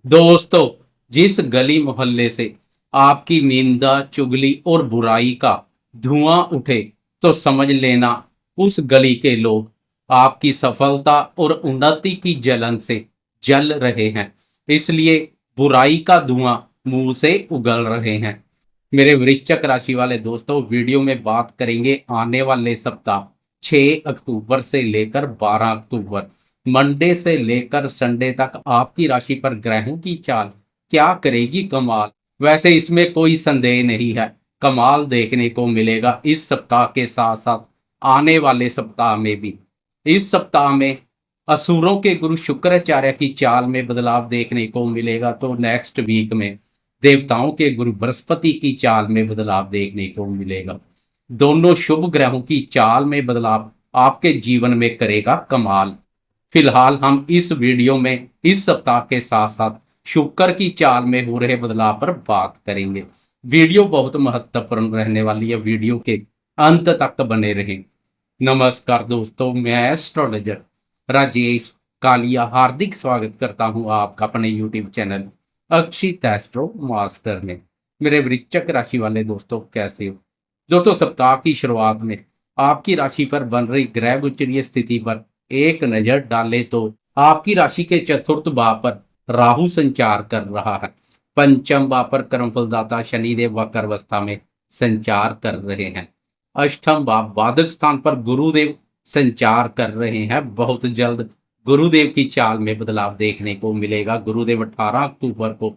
दोस्तों, जिस गली मोहल्ले से आपकी निंदा चुगली और बुराई का धुआं उठे तो समझ लेना उस गली के लोग आपकी सफलता और उन्नति की जलन से जल रहे हैं। इसलिए बुराई का धुआं मुंह से उगल रहे हैं। मेरे वृश्चिक राशि वाले दोस्तों, वीडियो में बात करेंगे आने वाले सप्ताह 6 अक्टूबर से लेकर 12 अक्टूबर, मंडे से लेकर संडे तक आपकी राशि पर ग्रहों की चाल क्या करेगी कमाल। वैसे इसमें कोई संदेह नहीं है, कमाल देखने को मिलेगा इस सप्ताह के साथ साथ आने वाले सप्ताह में भी। इस सप्ताह में असुरों के गुरु शुक्राचार्य की चाल में बदलाव देखने को मिलेगा, तो नेक्स्ट वीक में देवताओं के गुरु बृहस्पति की चाल में बदलाव देखने को मिलेगा। दोनों शुभ ग्रहों की चाल में बदलाव आपके जीवन में करेगा कमाल। फिलहाल हम इस वीडियो में इस सप्ताह के साथ साथ शुक्र की चाल में हो रहे बदलाव पर बात करेंगे। वीडियो बहुत महत्वपूर्ण रहने वाली है, वीडियो के अंत तक बने रहें। नमस्कार दोस्तों, मैं एस्ट्रोलॉजर राजेश कालिया हार्दिक स्वागत करता हूं आपका अपने यूट्यूब चैनल अक्षित एस्ट्रो मास्टर में। मेरे वृश्चिक राशि वाले दोस्तों, कैसे हो दोस्तों? सप्ताह की शुरुआत में आपकी राशि पर बन रही ग्रह गोचरीय स्थिति पर एक नजर डाले तो आपकी राशि के चतुर्थ भाव पर राहु संचार कर रहा है। पंचम भाव पर कर्मफलदाता शनिदेव वक्र अवस्था में संचार कर रहे हैं। अष्टम भाव बाधक स्थान पर गुरुदेव संचार कर रहे हैं। बहुत जल्द गुरुदेव की चाल में बदलाव देखने को मिलेगा। गुरुदेव 18 अक्टूबर को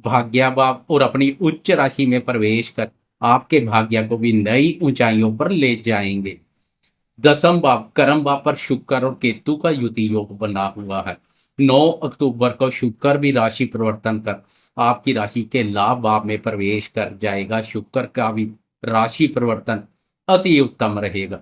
भाग्य भाव और अपनी उच्च राशि में प्रवेश कर आपके भाग्य को भी नई ऊंचाइयों पर ले जाएंगे। दसम भाव कर्म भाव पर शुक्र और केतु का युति योग बना हुआ है। 9 अक्टूबर को शुक्र भी राशि परिवर्तन कर आपकी राशि के लाभ भाव में प्रवेश कर जाएगा। शुक्र का भी राशि परिवर्तन अति उत्तम रहेगा।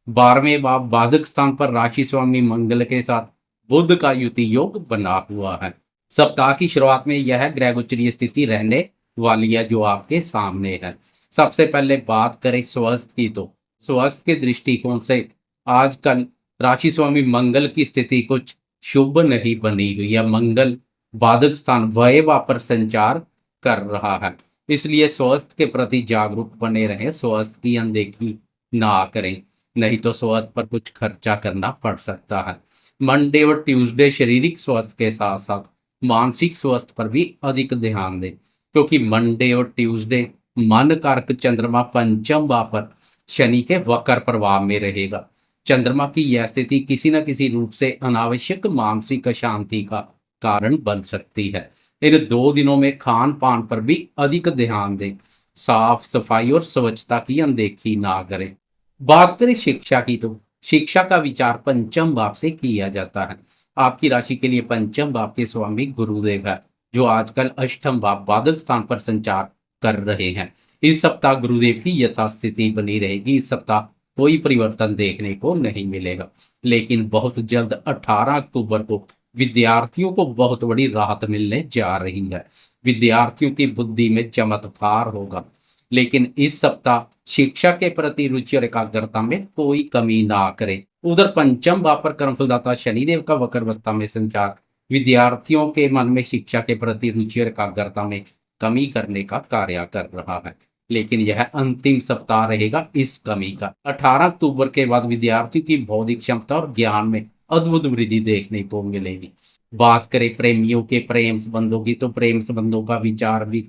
12वें भाव बाधक स्थान पर राशि स्वामी मंगल के साथ बुध का युति योग बना हुआ है। सप्ताह की शुरुआत में यह ग्रह गोचरीय स्थिति रहने वाली है जो आपके सामने है। सबसे पहले बात करें स्वास्थ्य की, तो स्वास्थ्य के दृष्टिकोण से आजकल राशि स्वामी मंगल की स्थिति कुछ शुभ नहीं बनी हुई है। मंगल बाधक स्थान वयवा पर संचार कर रहा है, इसलिए स्वास्थ्य के प्रति जागरूक बने रहें। स्वास्थ्य की अनदेखी ना करें, नहीं तो स्वास्थ्य पर कुछ खर्चा करना पड़ सकता है। मंडे और ट्यूसडे शारीरिक स्वास्थ्य के साथ साथ मानसिक स्वास्थ्य पर भी अधिक ध्यान दें, क्योंकि मंडे और ट्यूसडे मन कारक चंद्रमा पंचम भाव पर शनि के वक्र प्रभाव में रहेगा। चंद्रमा की यह स्थिति किसी न किसी रूप से अनावश्यक मानसिक अशांति का कारण बन सकती है। इन 2 दिनों में खान पान पर भी अधिक ध्यान दें। साफ सफाई और स्वच्छता की अनदेखी ना करें। बात करें शिक्षा की, तो शिक्षा का विचार पंचम भाव से किया जाता है। आपकी राशि के लिए पंचम भाव के स्वामी गुरुदेव है, जो आजकल अष्टम भाव बाधक स्थान पर संचार कर रहे हैं। इस सप्ताह गुरुदेव की यथास्थिति बनी रहेगी। इस सप्ताह कोई परिवर्तन देखने को नहीं मिलेगा, लेकिन बहुत जल्द 18 अक्टूबर को विद्यार्थियों को बहुत बड़ी राहत मिलने जा रही है। विद्यार्थियों की बुद्धि में चमत्कार होगा, लेकिन इस सप्ताह शिक्षा के प्रति रुचि और एकाग्रता में कोई कमी ना करें। उधर पंचम भाव पर कर्मफलदाता शनिदेव का वक्र अवस्था में संचार विद्यार्थियों के मन में शिक्षा के प्रति रुचि और एकाग्रता में कमी करने का कार्य कर रहा है, लेकिन यह अंतिम सप्ताह रहेगा इस कमी का। 18 अक्टूबर के बाद विद्यार्थियों की बौद्धिक क्षमता और ज्ञान में अद्भुत वृद्धि देखने को मिलेगी। बात करें प्रेमियों के प्रेम संबंधों की, तो प्रेम संबंधों का विचार भी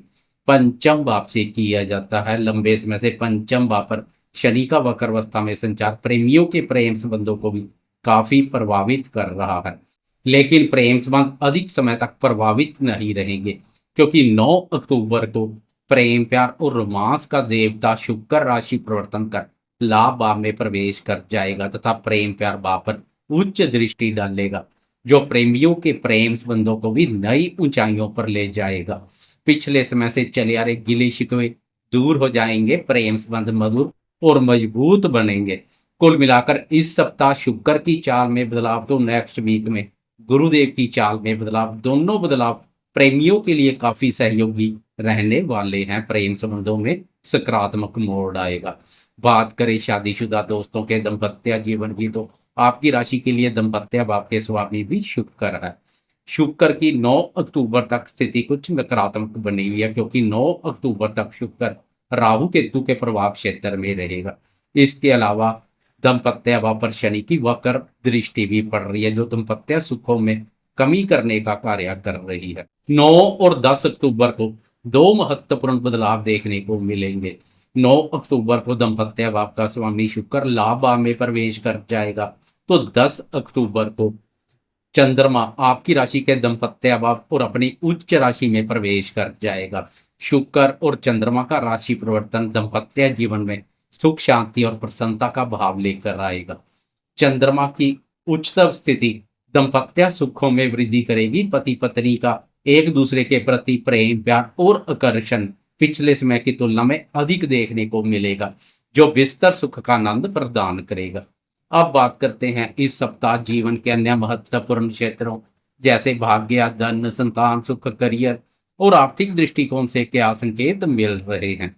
पंचम भाव से किया जाता है। लंबे समय से पंचम भाव पर शनि का वक्र अवस्था में संचार प्रेमियों के प्रेम संबंधों को भी काफी प्रभावित कर रहा है, लेकिन प्रेम संबंध अधिक समय तक प्रभावित नहीं रहेंगे, क्योंकि 9 अक्टूबर को प्रेम प्यार और रोमांस का देवता शुक्र राशि परिवर्तन कर लाभ भाव में प्रवेश कर जाएगा तथा प्रेम प्यार भाव पर उच्च दृष्टि डालेगा, जो प्रेमियों के प्रेम संबंधों को भी नई ऊंचाइयों पर ले जाएगा। पिछले समय से चले आ रहे गिले शिकवे दूर हो जाएंगे, प्रेम संबंध मधुर और मजबूत बनेंगे। कुल मिलाकर इस सप्ताह शुक्र की चाल में बदलाव, तो नेक्स्ट वीक में गुरुदेव की चाल में बदलाव, दोनों बदलाव प्रेमियों के लिए काफी सहयोगी रहने वाले हैं। प्रेम संबंधों में सकारात्मक मोड़ आएगा। बात करें शादीशुदा दोस्तों के दाम्पत्य जीवन की, तो आपकी राशि के लिए दाम्पत्य भाव के स्वामी भी शुक्र है। शुक्र की 9 अक्टूबर तक स्थिति कुछ नकारात्मक बनी हुई है, क्योंकि 9 अक्टूबर तक शुक्र राहु केतु के प्रभाव क्षेत्र में रहेगा। इसके अलावा दाम्पत्य भाव पर शनि की वक्र दृष्टि भी पड़ रही है, जो दाम्पत्य सुखों में कमी करने का कार्य कर रही है। 9 और 10 अक्टूबर को दो महत्वपूर्ण बदलाव देखने को मिलेंगे। 9 अक्टूबर को दाम्पत्य भाव का स्वामी शुक्र लाभ भाव में प्रवेश कर जाएगा, तो 10 अक्टूबर को चंद्रमा आपकी राशि के दाम्पत्य भाव और अपनी उच्च राशि में प्रवेश कर जाएगा। शुक्र और चंद्रमा का राशि परिवर्तन दाम्पत्य जीवन में सुख शांति और प्रसन्नता का भाव लेकर आएगा। चंद्रमा की उच्चतम स्थिति दाम्पत्य सुखों में वृद्धि करेगी। पति पत्नी का एक दूसरे के प्रति प्रेम प्यार और आकर्षण पिछले समय की तुलना में अधिक देखने को मिलेगा, जो बिस्तर सुख का आनंद प्रदान करेगा। अब बात करते हैं इस सप्ताह जीवन के अन्य महत्वपूर्ण क्षेत्रों जैसे भाग्य, धन, संतान सुख, करियर और आर्थिक दृष्टिकोण से क्या संकेत मिल रहे हैं।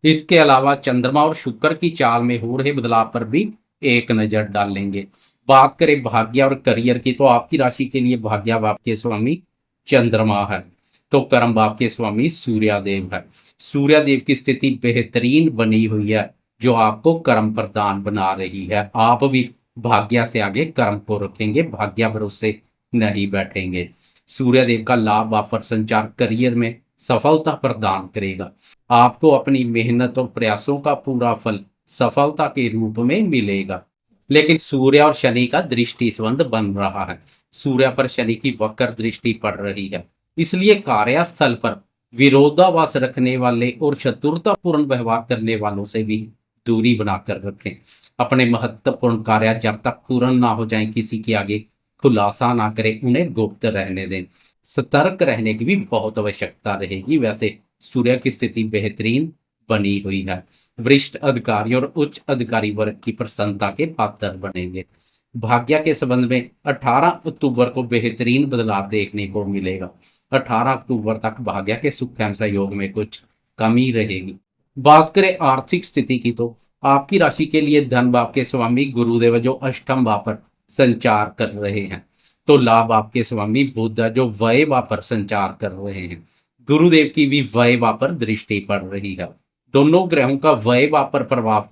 इसके अलावा चंद्रमा और शुक्र की चाल में हो रहे बदलाव पर भी एक नजर डालेंगे। बात करें भाग्य और करियर की, तो आपकी राशि के लिए भाग्य भाव के स्वामी चंद्रमा है, तो कर्म भाव के स्वामी सूर्यदेव है। सूर्यदेव की स्थिति बेहतरीन बनी हुई है, जो आपको कर्म प्रदान बना रही है। आप भी भाग्य से आगे कर्म को रखेंगे, भाग्य भरोसे नहीं बैठेंगे। सूर्यदेव का लाभ आप पर संचार करियर में सफलता प्रदान करेगा। आपको अपनी मेहनत और प्रयासों का पूरा फल सफलता के रूप में मिलेगा। लेकिन सूर्य और शनि का दृष्टि संबंध बन रहा है। सूर्य पर शनि की वक्र दृष्टि पड़ रही है, इसलिए कार्यस्थल पर विरोधाभास रखने वाले और शत्रुतापूर्ण व्यवहार करने वालों से भी दूरी बनाकर रखें। अपने महत्वपूर्ण कार्य जब तक पूर्ण ना हो जाएं, किसी के आगे खुलासा ना करें, उन्हें गुप्त रहने दें। सतर्क रहने की भी बहुत आवश्यकता रहेगी। वैसे सूर्य की स्थिति बेहतरीन बनी हुई है। वरिष्ठ अधिकारी और उच्च अधिकारी वर्ग की प्रसन्नता के पात्र बनेंगे। भाग्य के संबंध में 18 अक्टूबर को बेहतरीन बदलाव देखने को मिलेगा। 18 अक्टूबर तक भाग्य के सुख एवं सहयोग में कुछ कमी रहेगी। बात करें आर्थिक स्थिति की, तो आपकी राशि के लिए धन भाव के स्वामी गुरुदेव जो अष्टम भाव पर संचार कर रहे हैं, तो लाभ आपके स्वामी बुध जो व्यय भाव पर संचार कर रहे हैं। गुरुदेव की भी व्यय भाव पर दृष्टि पड़ रही है। दोनों ग्रहों का व्यय भाव पर प्रभाव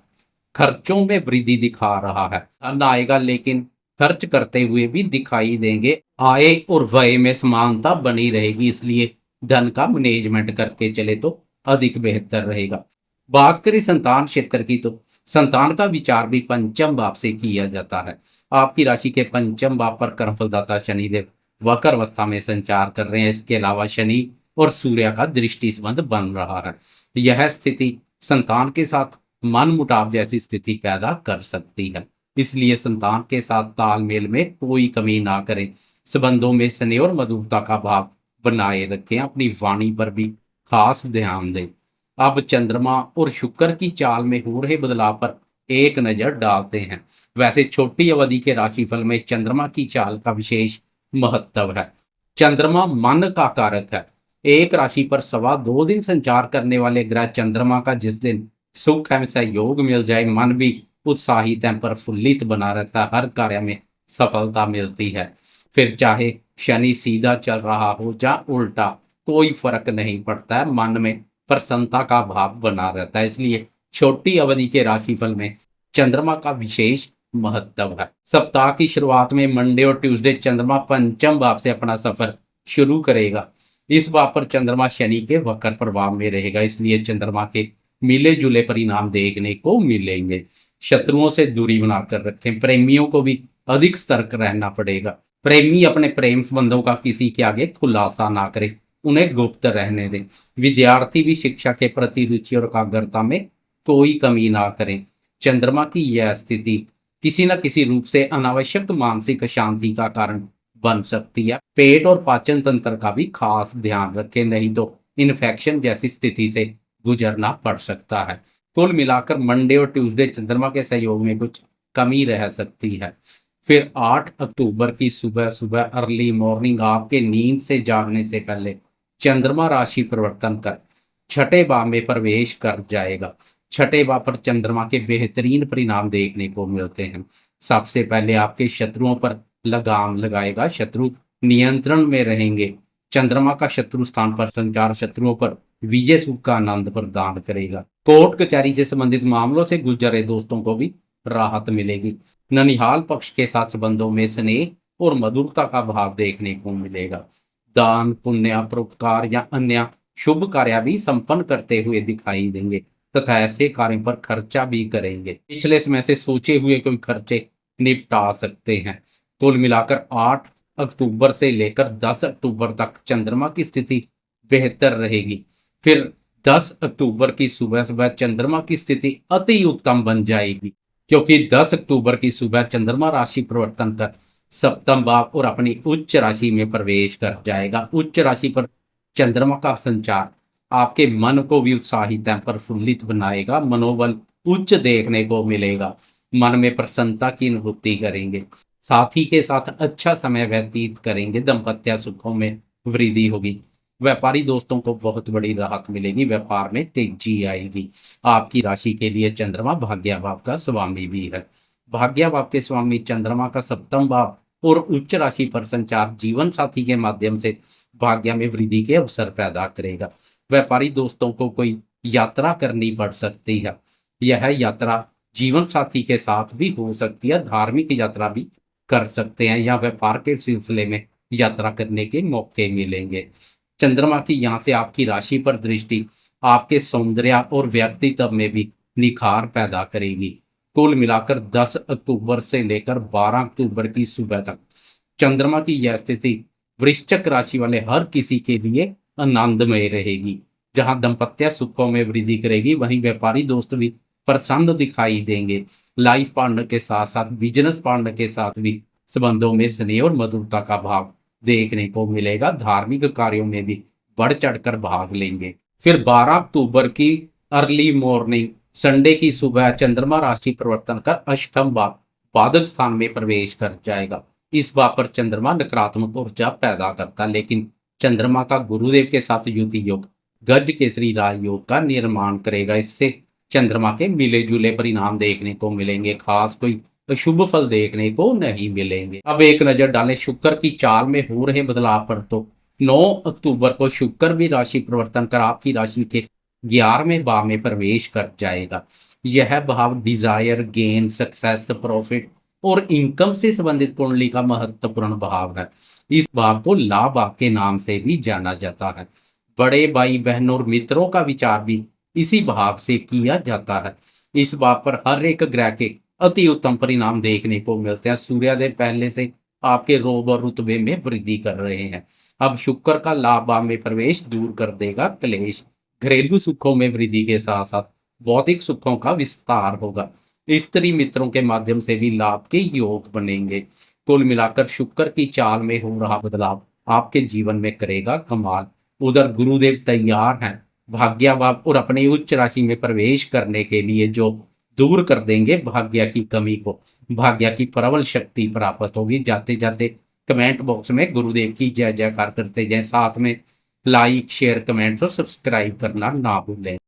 खर्चों में वृद्धि दिखा रहा है। धन आएगा, लेकिन खर्च करते हुए भी दिखाई देंगे। आय और व्यय में समानता बनी रहेगी, इसलिए धन का मैनेजमेंट करके चले तो अधिक बेहतर रहेगा। बात करें संतान क्षेत्र की, तो संतान का विचार भी पंचम भाव से किया जाता है। आपकी राशि के पंचम भाव पर कर्मफलदाता शनिदेव वक्र अवस्था में संचार कर रहे हैं। इसके अलावा शनि और सूर्य का दृष्टि संबंध बन रहा है। यह स्थिति संतान के साथ मन मुटाव जैसी स्थिति पैदा कर सकती है, इसलिए संतान के साथ तालमेल में कोई कमी ना करें। संबंधों में स्नेह और मधुरता का भाव बनाए रखें। अपनी वाणी पर भी खास ध्यान दें। अब चंद्रमा और शुक्र की चाल में हो रहे बदलाव पर एक नजर डालते हैं। वैसे छोटी अवधि के राशिफल में चंद्रमा की चाल का विशेष महत्व है। चंद्रमा मन का कारक है। एक राशि पर 2.25 दिन संचार करने वाले ग्रह चंद्रमा का जिस दिन सुख एवं सहयोग मिल जाए, मन भी उत्साहित एवं प्रफुल्लित बना रहता है। हर कार्य में सफलता मिलती है। फिर चाहे शनि सीधा चल रहा हो या उल्टा, कोई फर्क नहीं पड़ता है। मन में प्रसन्नता का भाव बना रहता है। इसलिए छोटी अवधि के राशिफल में चंद्रमा का विशेष महत्व है। सप्ताह की शुरुआत में मंडे और ट्यूसडे चंद्रमा पंचम भाव से अपना सफर शुरू करेगा। इस भाव पर चंद्रमा शनि के वक्र प्रभाव में रहेगा, इसलिए चंद्रमा के मिले जुले परिणाम देखने को मिलेंगे। शत्रुओं से दूरी बनाकर रखें। प्रेमियों को भी अधिक सतर्क रहना पड़ेगा। प्रेमी अपने प्रेम संबंधों का किसी के आगे खुलासा ना करें, उन्हें गुप्त रहने दें। विद्यार्थी भी शिक्षा के प्रति रुचि और एकाग्रता में कोई कमी ना करें। चंद्रमा की यह स्थिति किसी न किसी रूप से अनावश्यक मानसिक अशांति का कारण बन सकती है। पेट और पाचन तंत्र का भी खास ध्यान रखें, नहीं तो इन्फेक्शन जैसी स्थिति से गुजरना पड़ सकता है। कुल मिलाकर मंडे और ट्यूसडे चंद्रमा के सहयोग में कुछ कमी रह सकती है। फिर 8 अक्टूबर की सुबह सुबह अर्ली मॉर्निंग आपके नींद से जागने से पहले चंद्रमा राशि परिवर्तन कर छठे भाव में प्रवेश कर जाएगा। छठे भाव पर चंद्रमा के बेहतरीन परिणाम देखने को मिलते हैं। सबसे पहले आपके शत्रुओं पर लगाम लगाएगा। शत्रु नियंत्रण में रहेंगे। चंद्रमा का शत्रु स्थान पर संचार शत्रुओं पर विजय सुख का आनंद प्रदान करेगा। कोर्ट कचहरी से संबंधित मामलों से गुजरे दोस्तों को भी राहत मिलेगी। ननिहाल पक्ष के साथ संबंधों में स्नेह और मधुरता का भाव देखने को मिलेगा। दान पुण्य परोपकार या अन्य शुभ कार्य भी संपन्न करते हुए दिखाई देंगे तथा ऐसे कार्यों पर खर्चा भी करेंगे। पिछले समय से सोचे हुए कोई खर्चे निपटा सकते हैं। कुल मिलाकर 8 अक्टूबर से लेकर 10 अक्टूबर तक चंद्रमा की स्थिति बेहतर रहेगी। फिर 10 अक्टूबर की सुबह सुबह चंद्रमा की स्थिति अति उत्तम बन जाएगी, क्योंकि 10 अक्टूबर की सुबह चंद्रमा राशि परिवर्तन कर सप्तम भाव और अपनी उच्च राशि में प्रवेश कर जाएगा। उच्च राशि पर चंद्रमा का संचार आपके मन को भी उत्साहित एवं प्रफुल्लित बनाएगा। मनोबल उच्च देखने को मिलेगा। मन में प्रसन्नता की अनुभूति करेंगे। साथी के साथ अच्छा समय व्यतीत करेंगे। दाम्पत्य सुखों में वृद्धि होगी। व्यापारी दोस्तों को बहुत बड़ी राहत मिलेगी। व्यापार में तेजी आएगी। आपकी राशि के लिए चंद्रमा भाग्य भाव का स्वामी भी है। भाग्य भाव के स्वामी चंद्रमा का सप्तम भाव और उच्च राशि पर संचार जीवन साथी के माध्यम से भाग्य में वृद्धि के अवसर पैदा करेगा। व्यापारी दोस्तों को कोई यात्रा करनी पड़ सकती है। यह यात्रा जीवन साथी के साथ भी हो सकती है। धार्मिक यात्रा भी कर सकते हैं या व्यापार के सिलसिले में यात्रा करने के मौके मिलेंगे। चंद्रमा की यहाँ से आपकी राशि पर दृष्टि आपके सौंदर्य और व्यक्तित्व में भी निखार पैदा करेगी। कुल मिलाकर 10 अक्टूबर से लेकर 12 अक्टूबर की सुबह तक चंद्रमा की यह स्थिति वृश्चिक राशि वाले हर किसी के लिए आनंदमय रहेगी। जहां दाम्पत्य सुखों में वृद्धि करेगी, वहीं व्यापारी दोस्त भी प्रसन्न दिखाई देंगे। लाइफ पार्टनर के साथ साथ बिजनेस पार्टनर के साथ भी संबंधों में स्नेह और मधुरता का भाव देखने को मिलेगा। धार्मिक कार्यों में भी बढ़ चढ़कर भाग लेंगे। फिर 12 अक्टूबर की अर्ली मॉर्निंग संडे की सुबह चंद्रमा राशि परिवर्तन कर अष्टम भाव बाधक स्थान में प्रवेश कर जाएगा। इस भाव पर चंद्रमा नकारात्मक ऊर्जा पैदा करता है, लेकिन चंद्रमा का गुरुदेव के साथ युति योग गज केसरी राज योग का निर्माण करेगा। इससे चंद्रमा के मिले जुले परिणाम देखने को मिलेंगे। खास कोई शुभ फल देखने को नहीं मिलेंगे। अब एक नजर डालें शुक्र की चाल में हो रहे बदलाव पर। तो 9 अक्टूबर को शुक्र भी राशि परिवर्तन कर आपकी राशि के 11वें भाव में प्रवेश कर जाएगा। यह भाव डिजायर गेन सक्सेस प्रॉफिट और इनकम से संबंधित कुंडली का महत्वपूर्ण भाव है। इस भाव को लाभ भाव के नाम से भी जाना जाता है। बड़े भाई बहन और मित्रों का विचार भी इसी भाव से किया जाता है। इस भाव पर हर एक ग्रह के अति उत्तम परिणाम देखने को मिलते हैं। सूर्योदय पहले से आपके रोब और रुतबे में वृद्धि कर रहे हैं। अब शुक्र का लाभ भाव में प्रवेश दूर कर देगा क्लेश। घरेलू सुखों में वृद्धि के साथ साथ भौतिक सुखों का विस्तार होगा। स्त्री मित्रों के माध्यम से भी लाभ के योग बनेंगे। कुल मिलाकर शुक्र की चाल में हो रहा बदलाव आपके जीवन में करेगा कमाल। उधर गुरुदेव तैयार हैं भाग्य भाव और अपनी उच्च राशि में प्रवेश करने के लिए, जो दूर कर देंगे भाग्य की कमी को। भाग्य की प्रबल शक्ति प्राप्त होगी। जाते जाते कमेंट बॉक्स में गुरुदेव की जय जयकार करते जाएं। साथ में लाइक शेयर कमेंट और सब्सक्राइब करना ना भूलें।